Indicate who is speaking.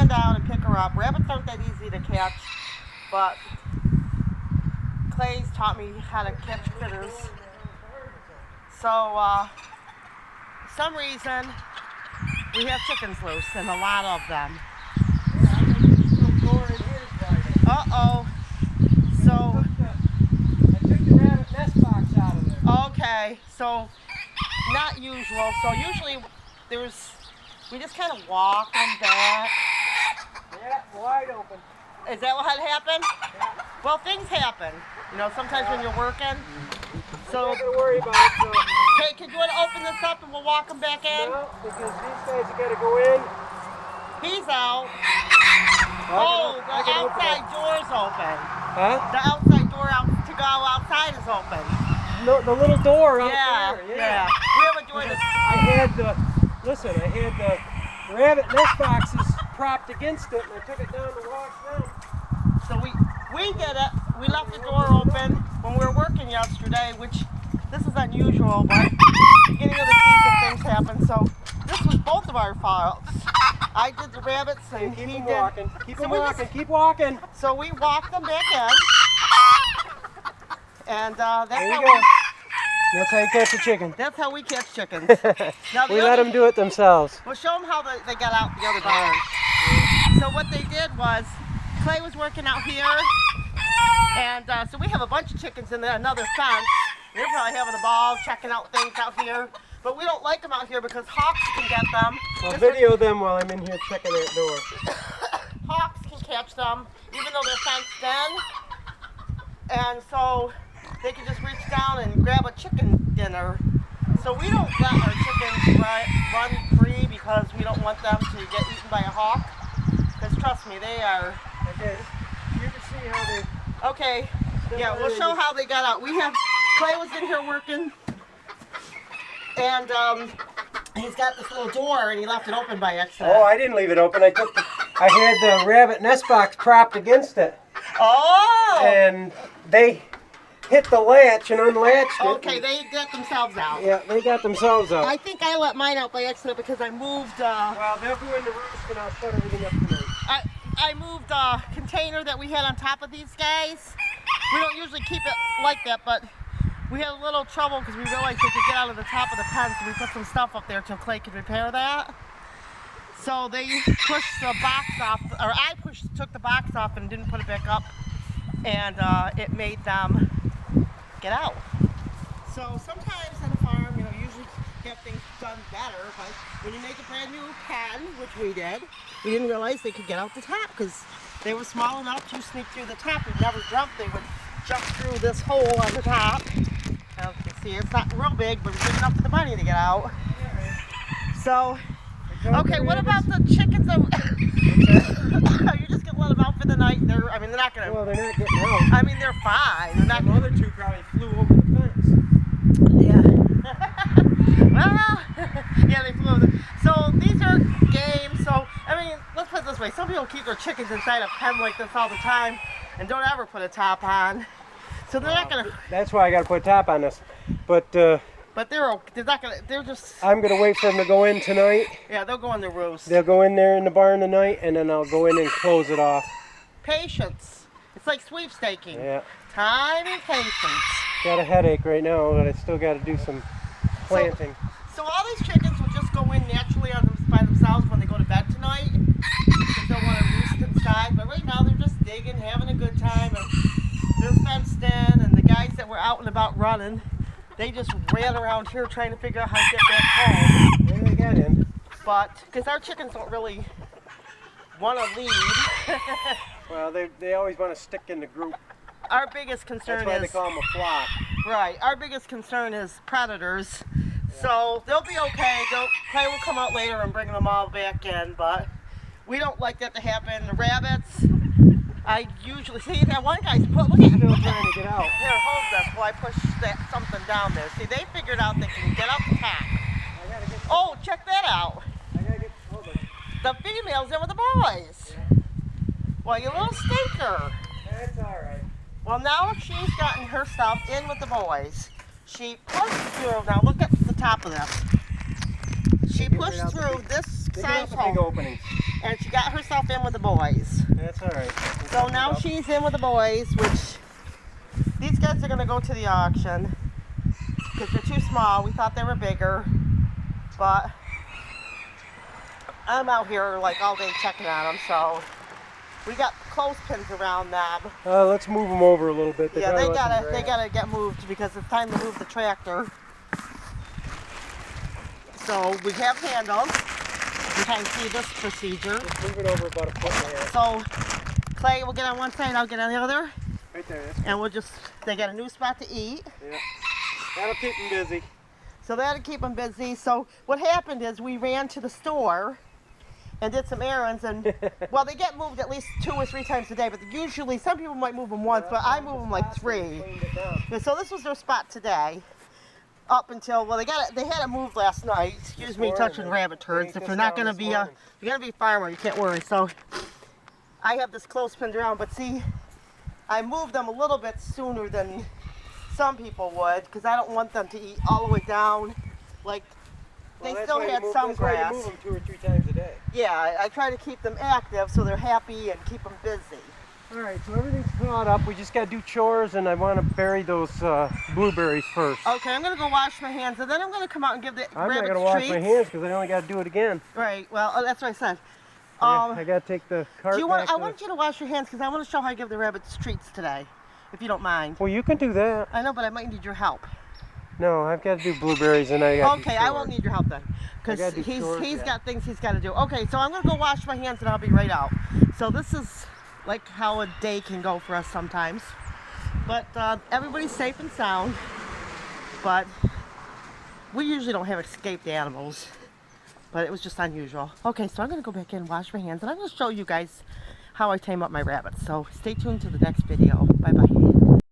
Speaker 1: stand down and pick her up. Rabbits aren't that easy to catch, but Clay's taught me how to catch critters. So, for some reason, we have chickens loose, and a lot of them. Uh-oh. So,
Speaker 2: I took the rabbit nest box out of there.
Speaker 1: okay, so not usual. So usually we just kind of walk them back.
Speaker 2: Yeah, wide open.
Speaker 1: Is that what had happened?
Speaker 2: Yeah.
Speaker 1: Well, things happen. You know, sometimes when you're working. So,
Speaker 2: I'm not going to worry about it. So.
Speaker 1: okay, could you want to open this up and we'll walk them back in?
Speaker 2: No, because these guys have got to go in.
Speaker 1: He's out.
Speaker 2: I
Speaker 1: Oh,
Speaker 2: can
Speaker 1: the
Speaker 2: open
Speaker 1: outside
Speaker 2: it.
Speaker 1: door's open.
Speaker 2: Huh?
Speaker 1: The outside door out to go outside is open.
Speaker 2: No, the little door out
Speaker 1: Yeah,
Speaker 2: there.
Speaker 1: yeah. We have a door that's...
Speaker 2: I had the rabbit nest boxes propped against it, and I took it down to wash them.
Speaker 1: So we did it. We left the door open when we were working yesterday, which this is unusual, but beginning of the season things happen. So this was both of our faults. I did the rabbits and
Speaker 2: Keep
Speaker 1: he
Speaker 2: them
Speaker 1: did.
Speaker 2: walking. Keep
Speaker 1: So
Speaker 2: them
Speaker 1: we
Speaker 2: walking.
Speaker 1: just-
Speaker 2: Keep walking.
Speaker 1: So we walked them back in, and that's
Speaker 2: There you
Speaker 1: how
Speaker 2: go. That's how you catch a chicken.
Speaker 1: that's how we catch chickens. Now the
Speaker 2: We let
Speaker 1: other-
Speaker 2: them do it themselves.
Speaker 1: We'll show them how they got out the other barn. So what they did was, Clay was working out here, and so we have a bunch of chickens in another fence. They're probably having a ball checking out things out here, but we don't like them out here because hawks can get them.
Speaker 2: I'll video them while I'm in here checking that door.
Speaker 1: Hawks can catch them, even though they're fenced in, and so they can just reach down and grab a chicken dinner. So we don't let our chickens run free because we don't want them to get eaten by a hawk. Because trust me, they are...
Speaker 2: Okay. You can see how they...
Speaker 1: Okay, yeah, we'll show how they got out. Clay was in here working, and he's got this little door, and he left it open by accident.
Speaker 2: Oh, I didn't leave it open. I had the rabbit nest box propped against it,
Speaker 1: Oh!
Speaker 2: and they hit the latch and unlatched it.
Speaker 1: Okay, they got themselves out.
Speaker 2: Yeah, they got themselves out.
Speaker 1: I think I let mine out by accident because I moved,
Speaker 2: Well, they'll go in the roost, and I'll shut everything up tonight.
Speaker 1: I moved a container that we had on top of these guys. We don't usually keep it like that, but we had a little trouble because we realized they could get out of the top of the pen, so we put some stuff up there till Clay could repair that. So they pushed the box off, or I took the box off and didn't put it back up, and it made them get out. So sometimes on a farm, you know, usually have things done better, but when you make a brand new pen, which we did, we didn't realize they could get out the top because they were small enough to sneak through the top. We never dreamt they would jump through this hole on the top. As you can see, it's not real big, but it's big enough for the bunny to get out. So, okay, what about the chickens? You're just gonna let them out for the night? They're not gonna.
Speaker 2: Well, they're not getting out.
Speaker 1: I mean, they're fine. They're not.
Speaker 2: The other two probably flew over the fence.
Speaker 1: Yeah. Well, yeah, they flew over. So these are games. So I mean, let's put it this way: some people keep their chickens inside a pen like this all the time, and don't ever put a top on. So they're not gonna.
Speaker 2: That's why I got to put a top on this. But
Speaker 1: But they're not gonna. They're just.
Speaker 2: I'm going to wait for them to go in tonight.
Speaker 1: Yeah, they'll go in their roost.
Speaker 2: They'll go in there in the barn tonight, and then I'll go in and close it off.
Speaker 1: Patience. It's like sweepstaking.
Speaker 2: Yeah.
Speaker 1: Time and patience.
Speaker 2: Got a headache right now, but I still got to do some planting.
Speaker 1: So all these chickens will just go in naturally by themselves when they go to bed tonight because they'll want to roost inside. But right now they're just digging, having a good time, and they're fenced in. And the guys that were out and about running, they just ran around here trying to figure out how to get back home.
Speaker 2: There they got in.
Speaker 1: But because our chickens don't really want to leave,
Speaker 2: Well, they always want to stick in the group.
Speaker 1: our biggest concern
Speaker 2: That's why they
Speaker 1: is
Speaker 2: call them a flock.
Speaker 1: right. Our biggest concern is predators. So they'll be okay. Clay will come out later and bring them all back in, but we don't like that to happen. The rabbits, I usually see that one guy's look at him.
Speaker 2: Still trying to get out.
Speaker 1: Here, hold this while I push something down there. See, they figured out they can get up the top.
Speaker 2: I gotta get.
Speaker 1: Oh, check that out.
Speaker 2: I gotta get. Hold on.
Speaker 1: The female's in with the boys. Well, you little stinker.
Speaker 2: That's all right.
Speaker 1: Well, now she's gotten her stuff in with the boys. She pushed through. Now look at the top of this. She pushed through this
Speaker 2: Dig
Speaker 1: size
Speaker 2: out the big
Speaker 1: hole.
Speaker 2: openings.
Speaker 1: And she got herself in with the boys.
Speaker 2: That's all right.
Speaker 1: So now she's in with the boys, which these guys are going to go to the auction because they're too small. We thought they were bigger, but I'm out here like all day checking on them. So we got clothespins around them.
Speaker 2: Let's move them over a little bit.
Speaker 1: Yeah, they gotta get moved because it's time to move the tractor. So we have handles. You can see this procedure.
Speaker 2: Just move it over about a foot and a half.
Speaker 1: So Clay will get on one side, I'll get on the other,
Speaker 2: Right there.
Speaker 1: and they get a new spot to eat.
Speaker 2: Yeah. That'll keep them busy.
Speaker 1: So that'll keep them busy. So what happened is we ran to the store and did some errands, and well, they get moved at least 2 or 3 times a day, but usually some people might move them once, but I move them like 3.
Speaker 2: Cleaned it down.
Speaker 1: Yeah, so this was their spot today. Up until, well, they had it moved last night. Excuse me touching rabbit turds. If you're not going to be a farmer, you can't worry. So I have this clothespin around, but see, I moved them a little bit sooner than some people would because I don't want them to eat all the way down. Like, they still had some grass.
Speaker 2: That's why you move them 2 or 3 times a day.
Speaker 1: Yeah, I try to keep them active so they're happy and keep them busy.
Speaker 2: All right, so everything's caught up. We just got to do chores, and I want to bury those blueberries first.
Speaker 1: Okay, I'm going to go wash my hands, and then I'm going to come out and give the
Speaker 2: I'm not
Speaker 1: rabbits
Speaker 2: going to wash
Speaker 1: treats.
Speaker 2: my hands because I only got to do it again.
Speaker 1: Right, well, that's what I said.
Speaker 2: I got to take the cart back
Speaker 1: I want you to wash your hands because I want to show how I give the rabbits treats today, if you don't mind.
Speaker 2: Well, you can do that.
Speaker 1: I know, but I might need your help.
Speaker 2: No, I've got to do blueberries, and I got to do
Speaker 1: Okay, I won't need your help then, because
Speaker 2: I gotta do chores,
Speaker 1: he's
Speaker 2: yeah.
Speaker 1: got things he's got to do. Okay, so I'm going to go wash my hands, and I'll be right out. So this is like how a day can go for us sometimes. But everybody's safe and sound, but we usually don't have escaped animals. But it was just unusual. Okay, so I'm going to go back in and wash my hands, and I'm going to show you guys how I tame up my rabbits. So stay tuned to the next video. Bye-bye.